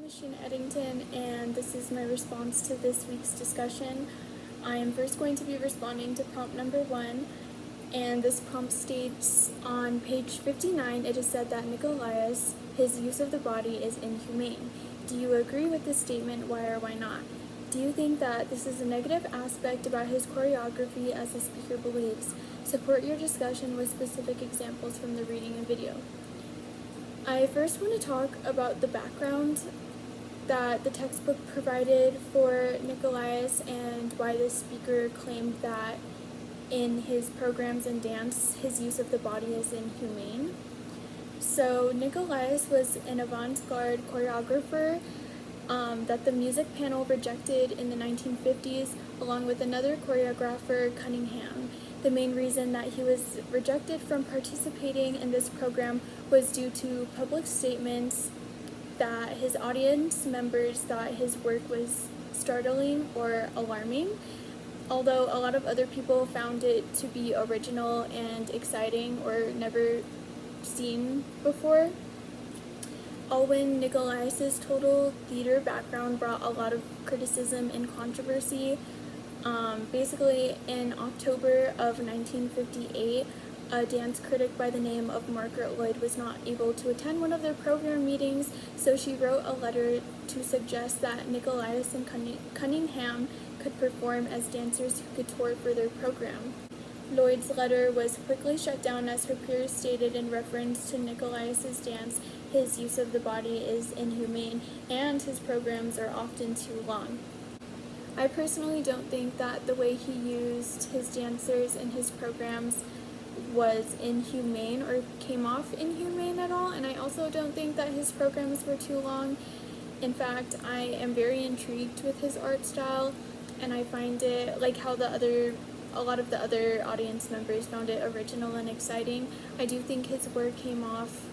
name is Sheena Eddington, and this is my response to this week's discussion. I am first going to be responding to prompt number 1, and this prompt states on page 59, it is said that Nicolaus, his use of the body is inhumane. Do you agree with this statement? Why or why not? Do you think that this is a negative aspect about his choreography as the speaker believes? Support your discussion with specific examples from the reading and video. I first want to talk about the background that the textbook provided for Nicolaus and why the speaker claimed that in his programs and dance, his use of the body is inhumane. So Nicolaus was an avant-garde choreographer that the music panel rejected in the 1950s, along with another choreographer, Cunningham. The main reason that he was rejected from participating in this program was due to public statements that his audience members thought his work was startling or alarming, although a lot of other people found it to be original and exciting or never seen before. Alwyn Nicolaus's total theater background brought a lot of criticism and controversy. Basically, in October of 1958, a dance critic by the name of Margaret Lloyd was not able to attend one of their program meetings, so she wrote a letter to suggest that Nicolaus and Cunningham could perform as dancers who could tour for their program. Lloyd's letter was quickly shut down as her peers stated in reference to Nicolaus's dance, his use of the body is inhumane and his programs are often too long. I personally don't think that the way he used his dancers in his programs was inhumane or came off inhumane at all, and I also don't think that his programs were too long. In fact, I am very intrigued with his art style, and I find it like how a lot of the other audience members found it original and exciting. I do think his work came off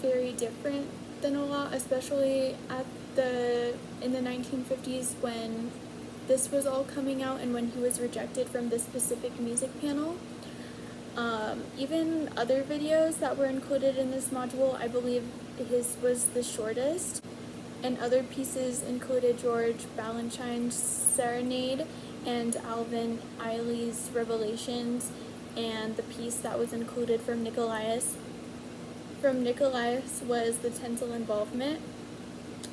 very different than a lot, especially in the 1950s when this was all coming out and when he was rejected from this specific music panel. Even other videos that were included in this module, I believe his was the shortest, and other pieces included George Balanchine's Serenade and Alvin Ailey's Revelations, and the piece that was included from Nicolaus was the Tinsel Involvement.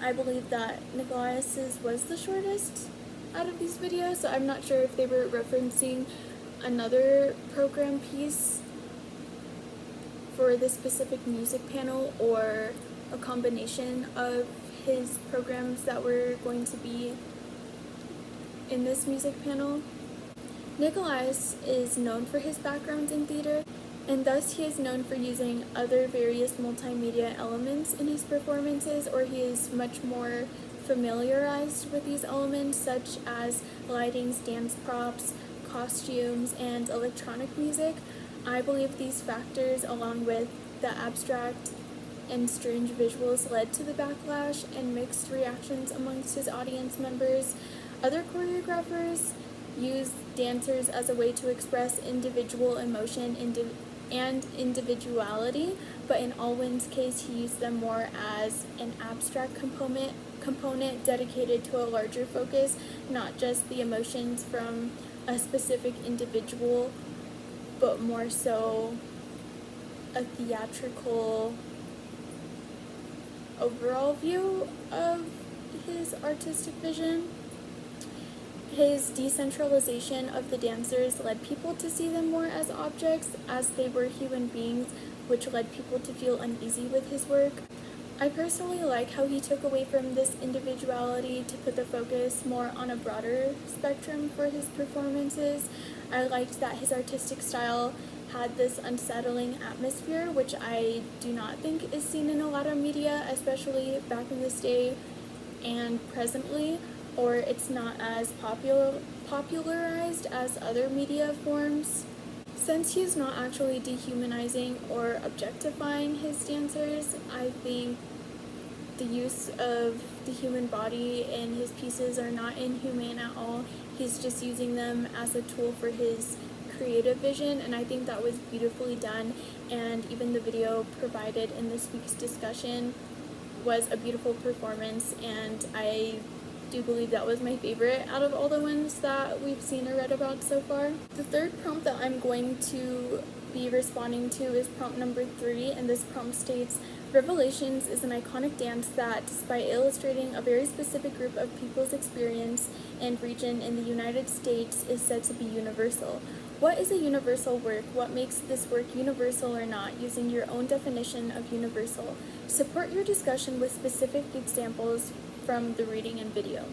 I believe that Nicolaus's was the shortest out of these videos, so I'm not sure if they were referencing another program piece for this specific music panel or a combination of his programs that were going to be in this music panel. Nicolaus is known for his background in theater, and thus he is known for using other various multimedia elements in his performances, or he is much more familiarized with these elements such as lighting, dance props, costumes, and electronic music. I believe these factors, along with the abstract and strange visuals, led to the backlash and mixed reactions amongst his audience members. Other choreographers use dancers as a way to express individual emotion and individuality, but in Alwyn's case, he used them more as an abstract component dedicated to a larger focus, not just the emotions from a specific individual, but more so a theatrical overall view of his artistic vision. His decentralization of the dancers led people to see them more as objects, as they were human beings, which led people to feel uneasy with his work. I personally like how he took away from this individuality to put the focus more on a broader spectrum for his performances. I liked that his artistic style had this unsettling atmosphere, which I do not think is seen in a lot of media, especially back in this day and presently, or it's not as popularized as other media forms. Since he's not actually dehumanizing or objectifying his dancers, I think the use of the human body in his pieces are not inhumane at all. He's just using them as a tool for his creative vision, and I think that was beautifully done. And even the video provided in this week's discussion was a beautiful performance, and I do believe that was my favorite out of all the ones that we've seen or read about so far. The third prompt that I'm going to be responding to is prompt number 3, and this prompt states, Revelations is an iconic dance that, despite illustrating a very specific group of people's experience and region in the United States, is said to be universal. What is a universal work? What makes this work universal or not, using your own definition of universal? Support your discussion with specific examples from the reading and video.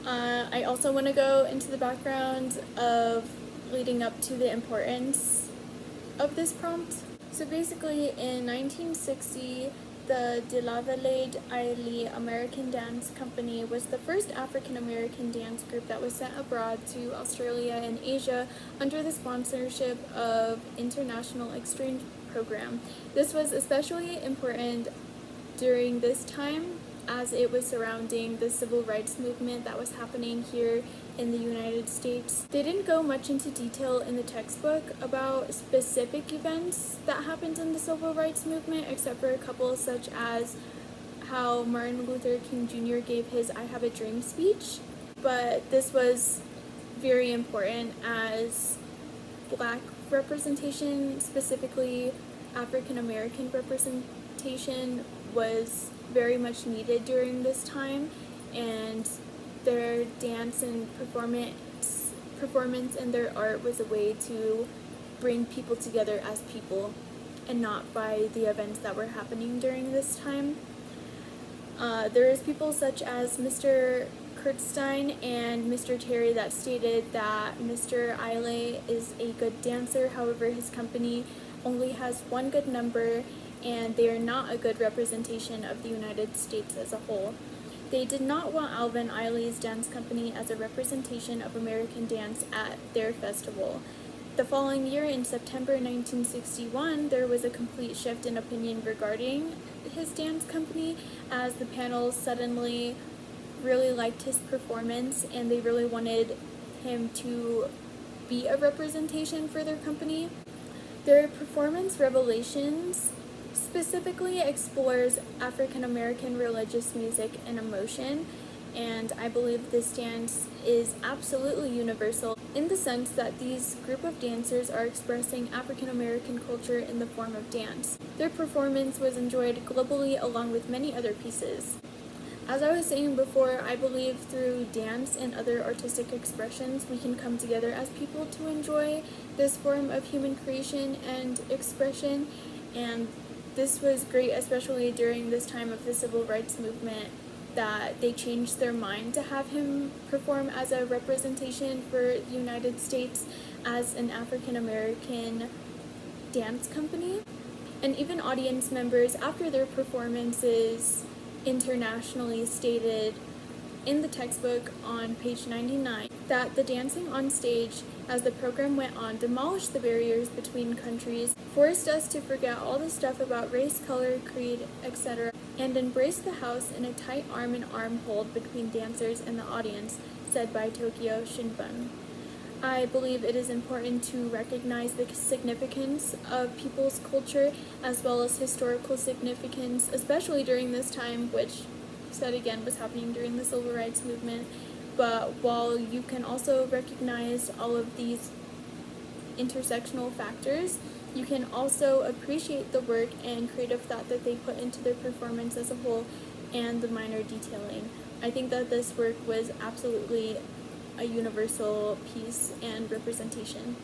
I also want to go into the background of leading up to the importance of this prompt. So basically, in 1960, the De La Valade Ailey American Dance Company was the first African-American dance group that was sent abroad to Australia and Asia under the sponsorship of International Exchange Program. This was especially important during this time as it was surrounding the civil rights movement that was happening here in the United States. They didn't go much into detail in the textbook about specific events that happened in the civil rights movement, except for a couple such as how Martin Luther King Jr. gave his I Have a Dream speech. But this was very important as Black representation, specifically African American representation, was very much needed during this time, and their dance and performance and their art was a way to bring people together as people and not by the events that were happening during this time. There is people such as Mr. Kurtzstein and Mr. Terry that stated that Mr. Ailey is a good dancer, however his company only has one good number and they are not a good representation of the United States as a whole. They did not want Alvin Ailey's dance company as a representation of American dance at their festival. The following year, in September 1961, there was a complete shift in opinion regarding his dance company, as the panel suddenly really liked his performance and they really wanted him to be a representation for their company. Their performance, Revelations, specifically explores African American religious music and emotion, and I believe this dance is absolutely universal in the sense that these group of dancers are expressing African American culture in the form of dance. Their performance was enjoyed globally along with many other pieces. As I was saying before, I believe through dance and other artistic expressions we can come together as people to enjoy this form of human creation and expression, and this was great, especially during this time of the civil rights movement, that they changed their mind to have him perform as a representation for the United States as an African American dance company. And even audience members, after their performances internationally, stated in the textbook on page 99 that the dancing on stage as the program went on demolished the barriers between countries, forced us to forget all the stuff about race, color, creed, etc., and embrace the house in a tight arm-in-arm hold between dancers and the audience, said by Tokyo Shinbun. I believe it is important to recognize the significance of people's culture as well as historical significance, especially during this time, which, said again, was happening during the civil rights movement. But while you can also recognize all of these intersectional factors, you can also appreciate the work and creative thought that they put into their performance as a whole and the minor detailing. I think that this work was absolutely a universal piece and representation.